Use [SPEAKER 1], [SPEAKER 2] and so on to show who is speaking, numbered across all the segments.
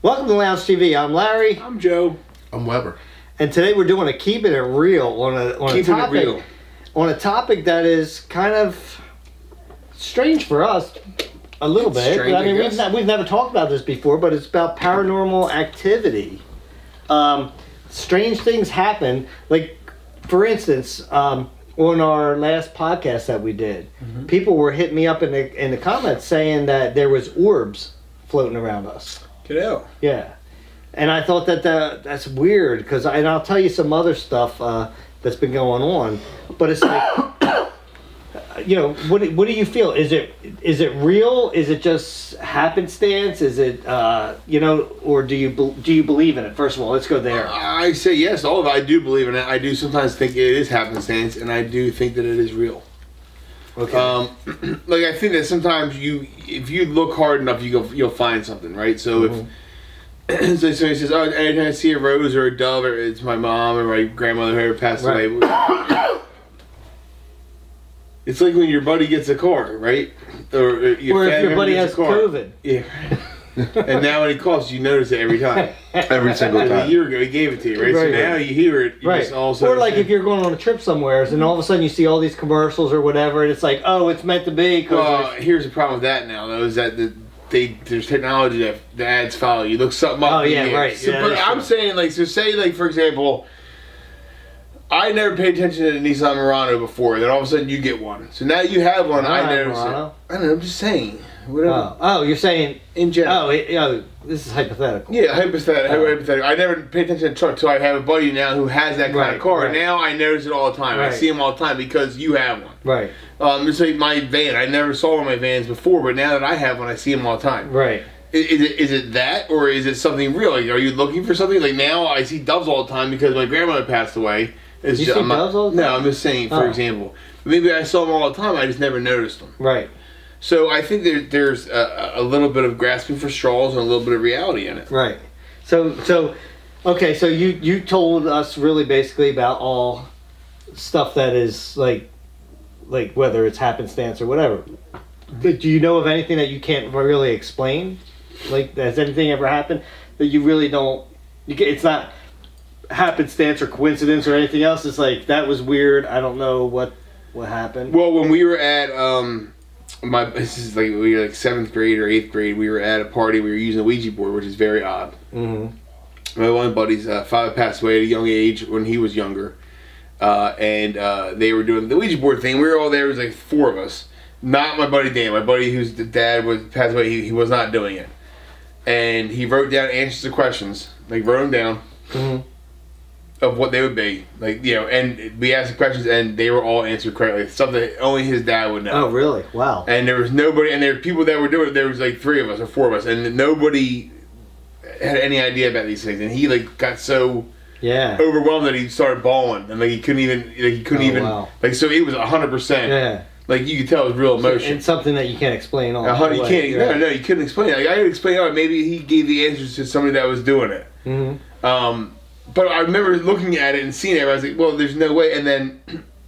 [SPEAKER 1] Welcome to Lounge TV. I'm Larry.
[SPEAKER 2] I'm Joe.
[SPEAKER 3] I'm Weber.
[SPEAKER 1] And today we're doing a Keepin' It Real on a topic that is kind of strange for us a little bit.
[SPEAKER 3] Strange,
[SPEAKER 1] I mean,
[SPEAKER 3] I
[SPEAKER 1] we've never talked about this before, but it's about paranormal activity. Strange things happen. Like, for instance, on our last podcast that we did, people were hitting me up in the comments saying that there was orbs floating around us.
[SPEAKER 2] Get out.
[SPEAKER 1] Yeah. And I thought that's weird because I'll tell you some other stuff that's been going on, but it's like, what do you feel? Is it real? Is it just happenstance? Is it or do you believe in it? First of all, let's go there.
[SPEAKER 3] I say yes, all of it. I do believe in it. I do sometimes think it is happenstance, and I do think that it is real.
[SPEAKER 1] Okay.
[SPEAKER 3] I think that sometimes if you look hard enough, you'll find something, right? So if so somebody says, "Oh, anytime I see a rose or a dove, or it's my mom or my grandmother who ever passed away." It's like when your buddy gets a car, right? Or if your
[SPEAKER 1] buddy has COVID.
[SPEAKER 3] Yeah. And now when he calls, you notice it every time.
[SPEAKER 2] Every single time.
[SPEAKER 3] A year ago, he gave it to you, right? So now you hear it. You just also
[SPEAKER 1] or like if you're going on a trip somewhere and all of a sudden you see all these commercials or whatever, and it's like, oh, it's meant to be.
[SPEAKER 3] Well, here's the problem with that now, though, is that there's technology that the ads follow you. Look something up.
[SPEAKER 1] Oh, yeah, right.
[SPEAKER 3] So,
[SPEAKER 1] yeah,
[SPEAKER 3] but I'm saying, say, for example, I never paid attention to the Nissan Murano before. Then all of a sudden you get one. So now you have one. I notice it. I don't know. I'm just saying. Whatever.
[SPEAKER 1] Oh, you're saying
[SPEAKER 3] in general.
[SPEAKER 1] This is hypothetical.
[SPEAKER 3] Yeah, hypothetical. I never paid attention to the truck until I have a buddy now who has that kind of car. Right. Now I notice it all the time. Right. I see him all the time because you have one.
[SPEAKER 1] Right.
[SPEAKER 3] Just like my van. I never saw one of my vans before, but now that I have one, I see them all the time.
[SPEAKER 1] Right.
[SPEAKER 3] Is it that, or is it something real? Like, are you looking for something? Like, now I see doves all the time because my grandmother passed away.
[SPEAKER 1] You see doves all the time?
[SPEAKER 3] No, I'm just saying, for example. Maybe I saw them all the time, I just never noticed them.
[SPEAKER 1] Right.
[SPEAKER 3] So I think there's a little bit of grasping for straws and a little bit of reality in it.
[SPEAKER 1] Right. So you told us really basically about all stuff that is like whether it's happenstance or whatever. Do you know of anything that you can't really explain? Like, has anything ever happened that you really don't? It's not happenstance or coincidence or anything else. It's like, that was weird. I don't know what happened.
[SPEAKER 3] Well, when we were at this is like, we were like 7th grade or 8th grade. We were at a party. We were using a Ouija board, which is very odd. Mm-hmm. My one buddy's father passed away at a young age when he was younger, and they were doing the Ouija board thing. We were all there. It was like 4 of us. Not my buddy Dan. My buddy whose dad was passed away. He was not doing it, and he wrote down answers to questions. Like, wrote them down. Mm-hmm. Of what they would be, and we asked the questions and they were all answered correctly. Something that only his dad would know.
[SPEAKER 1] Oh, really? Wow.
[SPEAKER 3] And there was nobody, and there were people that were doing it. There was like 3 of us or 4 of us, and nobody had any idea about these things. And he got so overwhelmed that he started bawling, and he couldn't even.
[SPEAKER 1] Wow.
[SPEAKER 3] So it was 100%. Yeah. Like, you could tell it was real emotion.
[SPEAKER 1] And something that you can't explain all.
[SPEAKER 3] You can't. No, you couldn't explain it. Like, I could explain it. Maybe he gave the answers to somebody that was doing it. Mm-hmm. But I remember looking at it and seeing it, I was like, well, there's no way. And then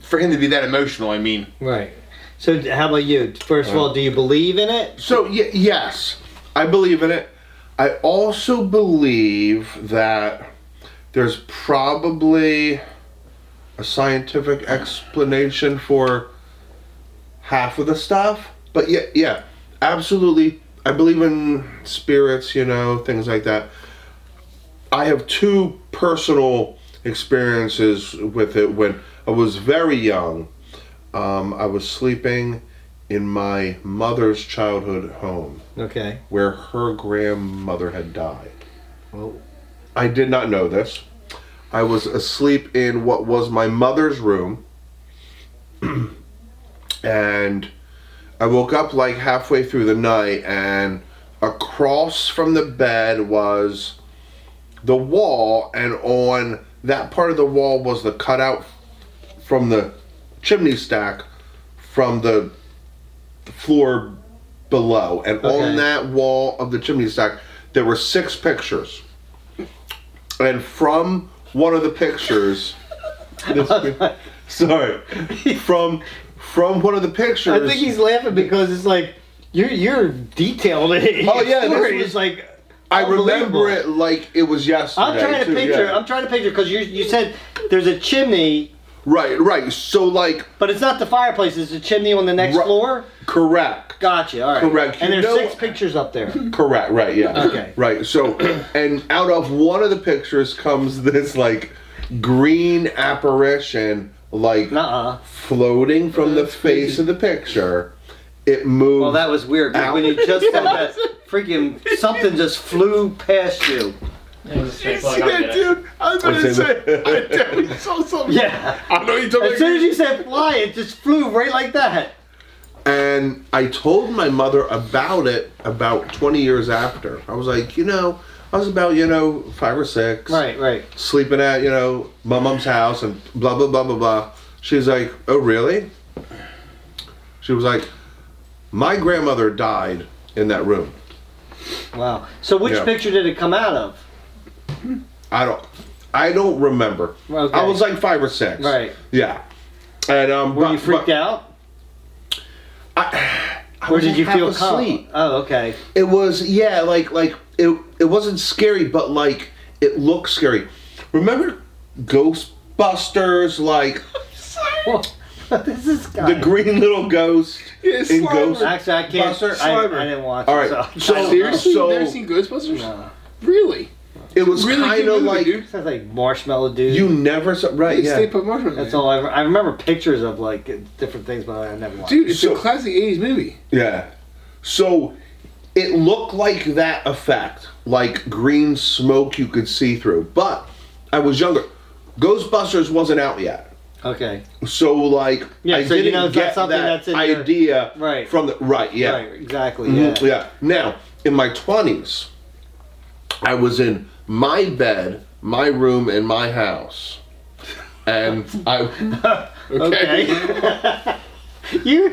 [SPEAKER 3] for him to be that emotional, I mean.
[SPEAKER 1] Right. So how about you? First of all, do you believe in it?
[SPEAKER 2] So, yes, I believe in it. I also believe that there's probably a scientific explanation for half of the stuff. But yeah, absolutely. I believe in spirits, things like that. I have 2 personal experiences with it. When I was very young, I was sleeping in my mother's childhood home.
[SPEAKER 1] Okay.
[SPEAKER 2] Where her grandmother had died.
[SPEAKER 1] Well,
[SPEAKER 2] I did not know this. I was asleep in what was my mother's room. And I woke up like halfway through the night, and across from the bed was the wall, and on that part of the wall was the cutout from the chimney stack from the floor below. And on that wall of the chimney stack, there were 6 pictures. And from one of the pictures, from one of the pictures,
[SPEAKER 1] I think he's laughing because it's like you're detailed in your story. It's like,
[SPEAKER 2] I remember
[SPEAKER 1] unbelievable.
[SPEAKER 2] it like it was yesterday.
[SPEAKER 1] I'm trying to
[SPEAKER 2] too,
[SPEAKER 1] picture.
[SPEAKER 2] yeah.
[SPEAKER 1] I'm trying to picture because you said there's a chimney,
[SPEAKER 2] Right. So like,
[SPEAKER 1] but it's not the fireplace. It's a chimney on the next
[SPEAKER 2] Right.
[SPEAKER 1] floor.
[SPEAKER 2] correct.
[SPEAKER 1] Gotcha. All right.
[SPEAKER 2] Correct.
[SPEAKER 1] And
[SPEAKER 2] You
[SPEAKER 1] there's
[SPEAKER 2] know-
[SPEAKER 1] 6 pictures up there.
[SPEAKER 2] Correct. Right. Yeah.
[SPEAKER 1] Okay.
[SPEAKER 2] Right. So, and out of one of the pictures comes this like green apparition, like
[SPEAKER 1] Nuh-uh.
[SPEAKER 2] floating from the face of the picture. It moved.
[SPEAKER 1] Well, that was weird. 'Cause when you just said that, freaking something just flew past you.
[SPEAKER 3] You see that, dude? I was gonna say, I definitely saw something.
[SPEAKER 1] Yeah.
[SPEAKER 3] I know you told me.
[SPEAKER 1] As soon as you said fly, it just flew right like that.
[SPEAKER 2] And I told my mother about it about 20 years after. I was like, I was about, 5 or 6.
[SPEAKER 1] Right.
[SPEAKER 2] Sleeping at, my mom's house and blah, blah, blah, blah, blah. She's like, oh, really? She was like, my grandmother died in that room.
[SPEAKER 1] Wow. So which
[SPEAKER 2] Yeah.
[SPEAKER 1] picture did it come out of?
[SPEAKER 2] I don't remember.
[SPEAKER 1] Okay.
[SPEAKER 2] I was like 5 or 6.
[SPEAKER 1] Right.
[SPEAKER 2] Yeah. And
[SPEAKER 1] Were you freaked out?
[SPEAKER 2] I
[SPEAKER 1] Or
[SPEAKER 2] was
[SPEAKER 1] did you
[SPEAKER 2] half
[SPEAKER 1] feel
[SPEAKER 2] asleep.
[SPEAKER 1] calm? Oh, okay.
[SPEAKER 2] It was like it wasn't scary, but like it looked scary. Remember Ghostbusters, like
[SPEAKER 1] This is guy.
[SPEAKER 2] the green little ghost
[SPEAKER 3] Yeah,
[SPEAKER 2] in
[SPEAKER 3] Slimer.
[SPEAKER 2] Ghost.
[SPEAKER 1] Actually, I can't.
[SPEAKER 2] Buster?
[SPEAKER 1] I didn't watch
[SPEAKER 2] All
[SPEAKER 1] it.
[SPEAKER 2] right.
[SPEAKER 1] So,
[SPEAKER 2] So-
[SPEAKER 1] I don't know.
[SPEAKER 3] Seriously?
[SPEAKER 2] So-
[SPEAKER 3] You've never seen Ghostbusters?
[SPEAKER 1] No.
[SPEAKER 3] Really?
[SPEAKER 2] It was
[SPEAKER 3] Really
[SPEAKER 2] kind
[SPEAKER 3] good
[SPEAKER 2] of
[SPEAKER 3] movie,
[SPEAKER 2] like
[SPEAKER 3] dude.
[SPEAKER 1] Sounds like Marshmallow Dude.
[SPEAKER 2] you never saw right.
[SPEAKER 3] It's
[SPEAKER 2] Yeah.
[SPEAKER 3] Stay Put Marshmallow.
[SPEAKER 1] That's
[SPEAKER 3] Man.
[SPEAKER 1] all I remember pictures of like different things, but I never watched.
[SPEAKER 3] Dude, it's
[SPEAKER 2] So-
[SPEAKER 3] a classic 80s movie.
[SPEAKER 2] Yeah. So it looked like that effect, like green smoke you could see through. But I was younger. Ghostbusters wasn't out yet.
[SPEAKER 1] Okay.
[SPEAKER 2] So like
[SPEAKER 1] Yeah,
[SPEAKER 2] I
[SPEAKER 1] so you
[SPEAKER 2] didn't
[SPEAKER 1] know it's
[SPEAKER 2] get
[SPEAKER 1] not something
[SPEAKER 2] that
[SPEAKER 1] that's in your-
[SPEAKER 2] idea
[SPEAKER 1] Right.
[SPEAKER 2] from the right, yeah.
[SPEAKER 1] Right. Exactly.
[SPEAKER 2] Mhm,
[SPEAKER 1] Yeah.
[SPEAKER 2] yeah. Now, in my 20s, I was in my bed, my room, in my house. And I
[SPEAKER 1] Okay. You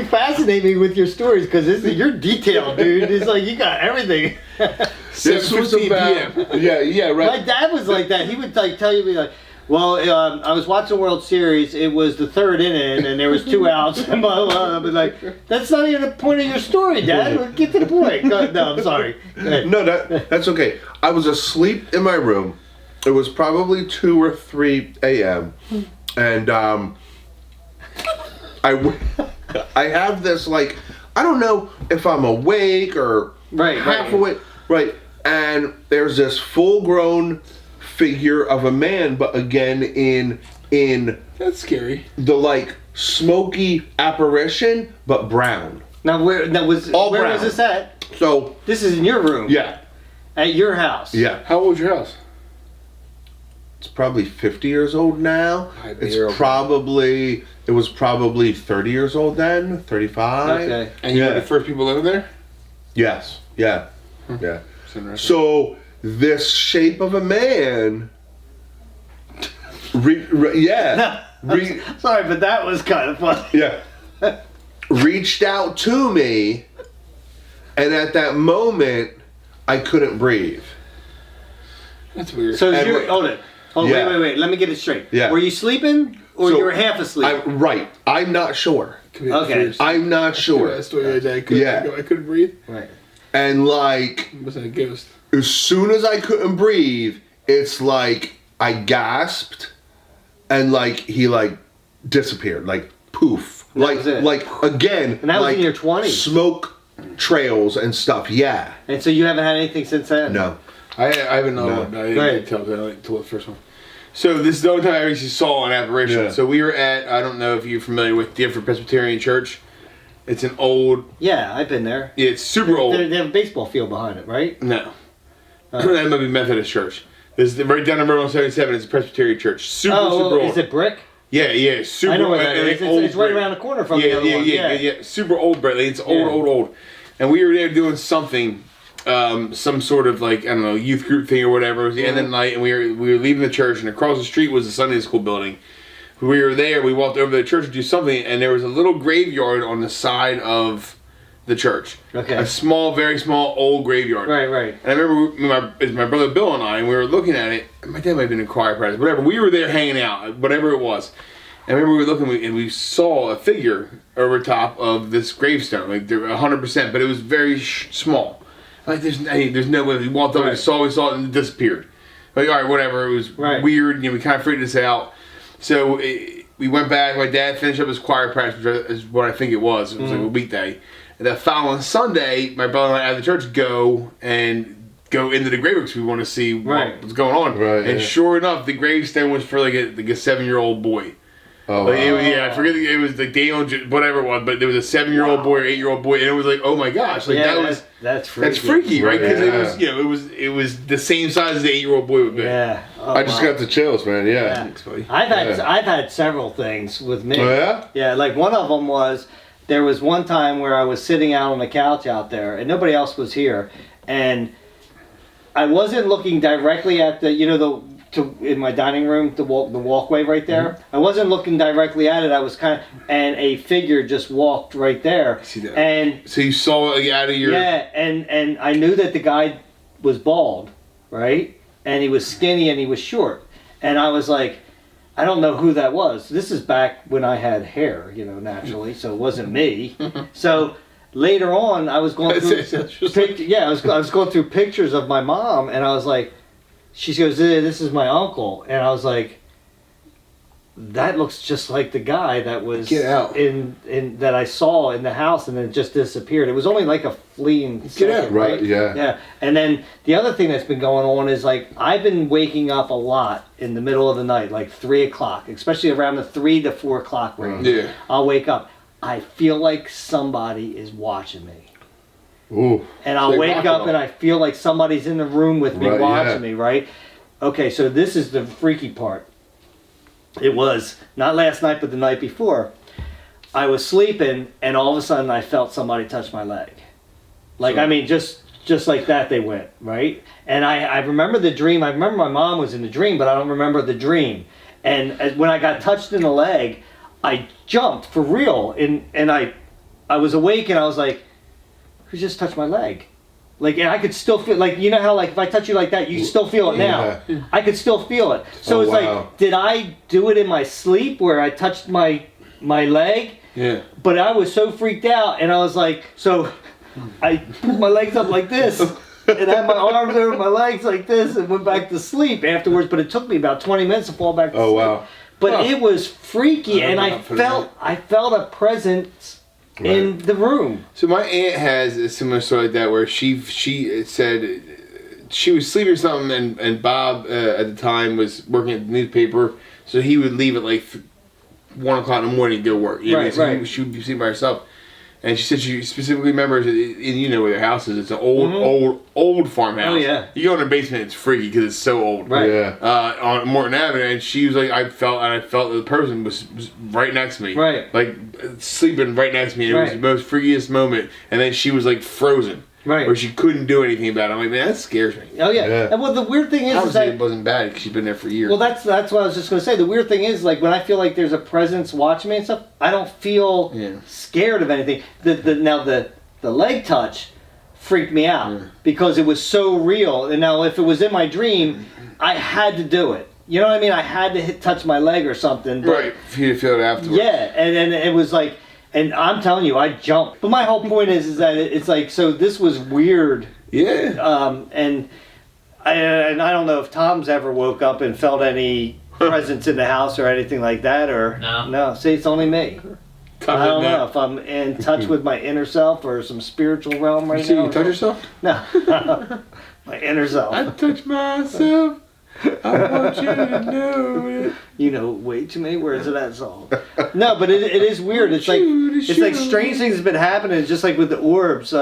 [SPEAKER 1] fascinate me with your stories because you're detailed, dude. It's like you got everything.
[SPEAKER 2] this was
[SPEAKER 3] 7:15
[SPEAKER 2] about
[SPEAKER 3] p.m.
[SPEAKER 2] yeah,
[SPEAKER 1] My
[SPEAKER 2] right.
[SPEAKER 1] dad was like that. He would like tell you, be like, "Well, I was watching the World Series. It was the 3rd inning, and there was 2 outs." And blah, blah, blah. I'd be like, "That's not even the point of your story, Dad. Get to the point." No, I'm sorry. Go ahead.
[SPEAKER 2] No, that's okay. I was asleep in my room. It was probably 2 or 3 a.m. And I have this like I don't know if I'm awake or
[SPEAKER 1] Right,
[SPEAKER 2] half
[SPEAKER 1] right.
[SPEAKER 2] awake, right? And there's this full-grown figure of a man, but again in
[SPEAKER 3] That's scary.
[SPEAKER 2] the like smoky apparition, but brown.
[SPEAKER 1] Now where was
[SPEAKER 2] All
[SPEAKER 1] where
[SPEAKER 2] brown.
[SPEAKER 1] was this at?
[SPEAKER 2] So
[SPEAKER 1] This is in your room.
[SPEAKER 2] yeah,
[SPEAKER 1] At your house.
[SPEAKER 2] yeah.
[SPEAKER 3] How old's your house?
[SPEAKER 2] It's probably 50 years old now.
[SPEAKER 3] I'd be
[SPEAKER 2] It's
[SPEAKER 3] here over-
[SPEAKER 2] probably it was probably 30 years old then, 35.
[SPEAKER 1] Okay.
[SPEAKER 3] And you were
[SPEAKER 2] Yeah.
[SPEAKER 3] the first people living there?
[SPEAKER 2] Yes. Yeah.
[SPEAKER 3] Hmm.
[SPEAKER 2] Yeah.
[SPEAKER 3] That's interesting.
[SPEAKER 2] So this shape of a man. Yeah.
[SPEAKER 1] Sorry, but that was kind of funny.
[SPEAKER 2] Yeah. Reached out to me, and at that moment, I couldn't breathe.
[SPEAKER 3] That's weird.
[SPEAKER 1] So
[SPEAKER 2] And
[SPEAKER 1] you
[SPEAKER 2] what-
[SPEAKER 1] hold it. Oh
[SPEAKER 2] Yeah.
[SPEAKER 1] wait. Let me get it straight.
[SPEAKER 2] Yeah.
[SPEAKER 1] Were you sleeping or
[SPEAKER 2] So,
[SPEAKER 1] you were half asleep?
[SPEAKER 2] Right. I'm not sure.
[SPEAKER 3] Could be
[SPEAKER 1] okay.
[SPEAKER 3] first.
[SPEAKER 2] I'm not sure.
[SPEAKER 3] That story the other day. I couldn't breathe.
[SPEAKER 1] Right.
[SPEAKER 2] And like,
[SPEAKER 3] It wasn't a ghost.
[SPEAKER 2] as soon as I couldn't breathe, it's like I gasped, and like he like disappeared, like poof, like
[SPEAKER 1] was it.
[SPEAKER 2] like again,
[SPEAKER 1] And that was
[SPEAKER 2] like
[SPEAKER 1] in your 20s.
[SPEAKER 2] smoke trails and stuff. Yeah,
[SPEAKER 1] And so you haven't had anything since then?
[SPEAKER 2] no,
[SPEAKER 3] I have another
[SPEAKER 2] No.
[SPEAKER 3] one. I didn't
[SPEAKER 1] Right.
[SPEAKER 3] tell that. I didn't tell the first one. So this is the only time I actually saw an apparition.
[SPEAKER 2] Yeah.
[SPEAKER 3] So we were at, I don't know if you're familiar with Different Presbyterian Church. It's an old,
[SPEAKER 1] Yeah, I've been there.
[SPEAKER 3] yeah, it's super old.
[SPEAKER 1] They have a baseball field behind it, right?
[SPEAKER 3] No. That might be Methodist Church. This is right down number 177. It's a Presbyterian church. Super old.
[SPEAKER 1] is it brick?
[SPEAKER 3] Yeah, super
[SPEAKER 1] I know where that
[SPEAKER 3] old.
[SPEAKER 1] is.
[SPEAKER 3] old
[SPEAKER 1] It's right
[SPEAKER 3] brick.
[SPEAKER 1] around the corner from
[SPEAKER 3] yeah,
[SPEAKER 1] the other one.
[SPEAKER 3] Yeah. Super old brick. Like, it's
[SPEAKER 1] Yeah.
[SPEAKER 3] old. And we were there doing something, some sort of like, I don't know, youth group thing or whatever. It was the end of the night, and we were leaving the church, and across the street was the Sunday school building. We were there. We walked over to the church to do something, and there was a little graveyard on the side of the church.
[SPEAKER 1] Okay.
[SPEAKER 3] A small, very small, old graveyard.
[SPEAKER 1] Right.
[SPEAKER 3] And I remember it's my brother Bill and we were looking at it. My dad might have been in choir practice, whatever. We were there hanging out, whatever it was. And I remember we were looking and we saw a figure over top of this gravestone, like 100%, but it was very small. Like there's no way. We walked over, we saw it, and it disappeared. Like, all right, whatever. It was weird. We kind of freaked us out. So we went back. My dad finished up his choir practice, which is what I think it was. It was like a weekday. And the following Sunday, my brother and I at the church go into the grave because we want to see what's going on.
[SPEAKER 2] Right,
[SPEAKER 3] and sure enough, the gravestone was for like a 7-year-old boy. Oh, like, I forget. It was like Daniel, whatever it was, but there was a 7-year-old boy or 8-year-old boy, and it was like, oh my gosh, like
[SPEAKER 1] that's freaky.
[SPEAKER 3] That's freaky, right? Because it was the same size as the 8-year-old boy would be.
[SPEAKER 1] Yeah,
[SPEAKER 2] I just got the chills, man. Yeah.
[SPEAKER 1] I've had several things with me.
[SPEAKER 2] Oh yeah.
[SPEAKER 1] Yeah, like one of them was there was one time where I was sitting out on the couch out there, and nobody else was here, and I wasn't looking directly at in my dining room, the walkway right there. Mm-hmm. I wasn't looking directly at it. I was and a figure just walked right there.
[SPEAKER 3] I see that.
[SPEAKER 1] And
[SPEAKER 3] so you saw it out of your...
[SPEAKER 1] Yeah, and I knew that the guy was bald, right? And he was skinny and he was short. And I was like, I don't know who that was. This is back when I had hair, naturally, so it wasn't me. So later on, I was going through I was going through pictures of my mom, and I was like, she goes, this is my uncle. And I was like, that looks just like the guy that was in that I saw in the house, and then it just disappeared. It was only like a fleeting second,
[SPEAKER 2] right? Yeah.
[SPEAKER 1] Yeah. And then the other thing that's been going on is like I've been waking up a lot in the middle of the night, like 3 o'clock, especially around the 3 to 4 o'clock range.
[SPEAKER 3] Yeah.
[SPEAKER 1] I'll wake up. I feel like somebody is watching me.
[SPEAKER 2] Ooh.
[SPEAKER 1] And I'll wake up and I feel like somebody's in the room with me watching me, right? Okay, so this is the freaky part. It was not last night, but the night before. I was sleeping, and all of a sudden I felt somebody touch my leg. Like, just like that they went, right? And I remember the dream. I remember my mom was in the dream, but I don't remember the dream. And when I got touched in the leg, I jumped for real. And I was awake, and I was like, who just touched my leg? Like, and I could still feel, like, you know how, like, if I touch you like that, you still feel it now. Yeah. I could still feel it. So it's like, did I do it in my sleep where I touched my leg?
[SPEAKER 3] Yeah.
[SPEAKER 1] But I was so freaked out, and I was like, so I put my legs up like this, and I had my arms over my legs like this, and went back to sleep afterwards. But it took me about 20 minutes to fall back to sleep.
[SPEAKER 2] Wow.
[SPEAKER 1] But it was freaky, and I felt a presence in the room.
[SPEAKER 3] So my aunt has a similar story like that, where she said she was sleeping or something, and Bob at the time was working at the newspaper, so he would leave at like 1 o'clock in the morning to go work. So she would be sleeping by herself. And she said she specifically remembers, and you know where their house is. It's an old farmhouse.
[SPEAKER 1] Oh yeah.
[SPEAKER 3] You go in the basement, it's freaky because it's so old.
[SPEAKER 1] Right.
[SPEAKER 2] Yeah.
[SPEAKER 3] On Morton Avenue, and she was like, I felt that the person was right next to me.
[SPEAKER 1] Right.
[SPEAKER 3] Like sleeping right next to me. And it was the most freakiest moment. And then she was like frozen.
[SPEAKER 1] Right.
[SPEAKER 3] Where she couldn't do anything about it. I'm like, man, that scares me.
[SPEAKER 1] Oh yeah. And well, the weird thing is
[SPEAKER 3] Obviously,
[SPEAKER 1] that
[SPEAKER 3] it wasn't bad because she's been there for years.
[SPEAKER 1] Well, that's what I was just going to say. The weird thing is, like, when I feel like there's a presence watching me and stuff, I don't feel scared of anything. Now the leg touch freaked me out because it was so real. And now if it was in my dream, I had to do it. You know what I mean? I had to touch my leg or something.
[SPEAKER 3] Right. For you to feel it afterwards.
[SPEAKER 1] Yeah, and then it was like, and I'm telling you, I jumped. But my whole point is that it's like, so this was weird.
[SPEAKER 3] Yeah.
[SPEAKER 1] And I don't know if Tom's ever woke up and felt any presence in the house or anything like that, or no. See, it's only me. I don't know if I'm in touch with my inner self or some spiritual realm right now.
[SPEAKER 3] You touch yourself?
[SPEAKER 1] No, my inner self.
[SPEAKER 3] I touch myself. I want you to know it.
[SPEAKER 1] You know way too many words of that song. No, but it is weird. It's like strange things have been happening. It's just like with the orbs,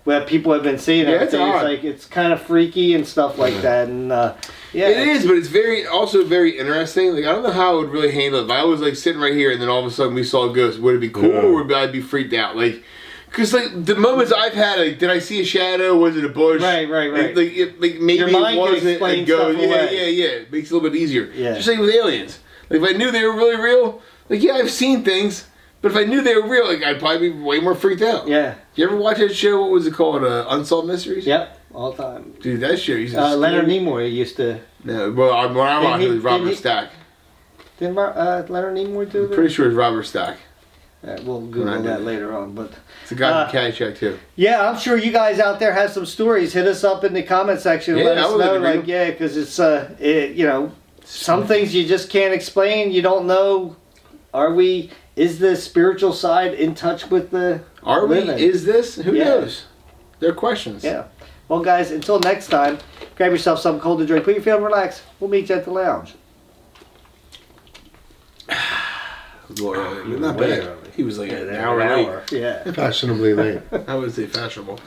[SPEAKER 1] where people have been seeing it. It's kind of freaky and stuff like that. And
[SPEAKER 3] it is, but it's also very interesting. Like, I don't know how I would really handle it. If I was like sitting right here and then all of a sudden we saw a ghost, would it be cool or would I be freaked out? Like, because like the moments I've had, like, did I see a shadow? Was it a bush?
[SPEAKER 1] Right.
[SPEAKER 3] Like maybe
[SPEAKER 1] your mind
[SPEAKER 3] it wasn't
[SPEAKER 1] can
[SPEAKER 3] a ghost.
[SPEAKER 1] Yeah.
[SPEAKER 3] It makes it a little bit easier.
[SPEAKER 1] Yeah.
[SPEAKER 3] Just like with aliens. Like, if I knew they were really real, like, yeah, I've seen things, but if I knew they were real, like, I'd probably be way more freaked out.
[SPEAKER 1] Yeah.
[SPEAKER 3] You ever watch that show? What was it called? Unsolved Mysteries.
[SPEAKER 1] Yep, all the time.
[SPEAKER 3] Dude, that show used to.
[SPEAKER 1] Leonard Nimoy used to.
[SPEAKER 3] No, well, when I watched it was Robert Stack.
[SPEAKER 1] Didn't Leonard Nimoy do that?
[SPEAKER 3] I'm pretty sure it's Robert Stack.
[SPEAKER 1] We'll Google that later on. But
[SPEAKER 3] It's a guy from Caddyshack too.
[SPEAKER 1] yeah, I'm sure you guys out there have some stories. Hit us up in the comment section. And
[SPEAKER 3] Yeah,
[SPEAKER 1] let
[SPEAKER 3] I
[SPEAKER 1] us
[SPEAKER 3] would
[SPEAKER 1] know.
[SPEAKER 3] agree.
[SPEAKER 1] Like, yeah, because it's some things you just can't explain. You don't know. Is the spiritual side in touch with the
[SPEAKER 3] Are we?
[SPEAKER 1] living?
[SPEAKER 3] Is this? Who
[SPEAKER 1] Yeah.
[SPEAKER 3] knows? They're questions.
[SPEAKER 1] Yeah. Well, guys, until next time, grab yourself something cold to drink. Put your feet up and relax. We'll meet you at the lounge.
[SPEAKER 3] Not
[SPEAKER 1] Way
[SPEAKER 3] bad.
[SPEAKER 1] early.
[SPEAKER 3] He was like an
[SPEAKER 1] Yeah,
[SPEAKER 3] hour late.
[SPEAKER 1] Yeah.
[SPEAKER 2] Fashionably late.
[SPEAKER 3] I would say fashionable.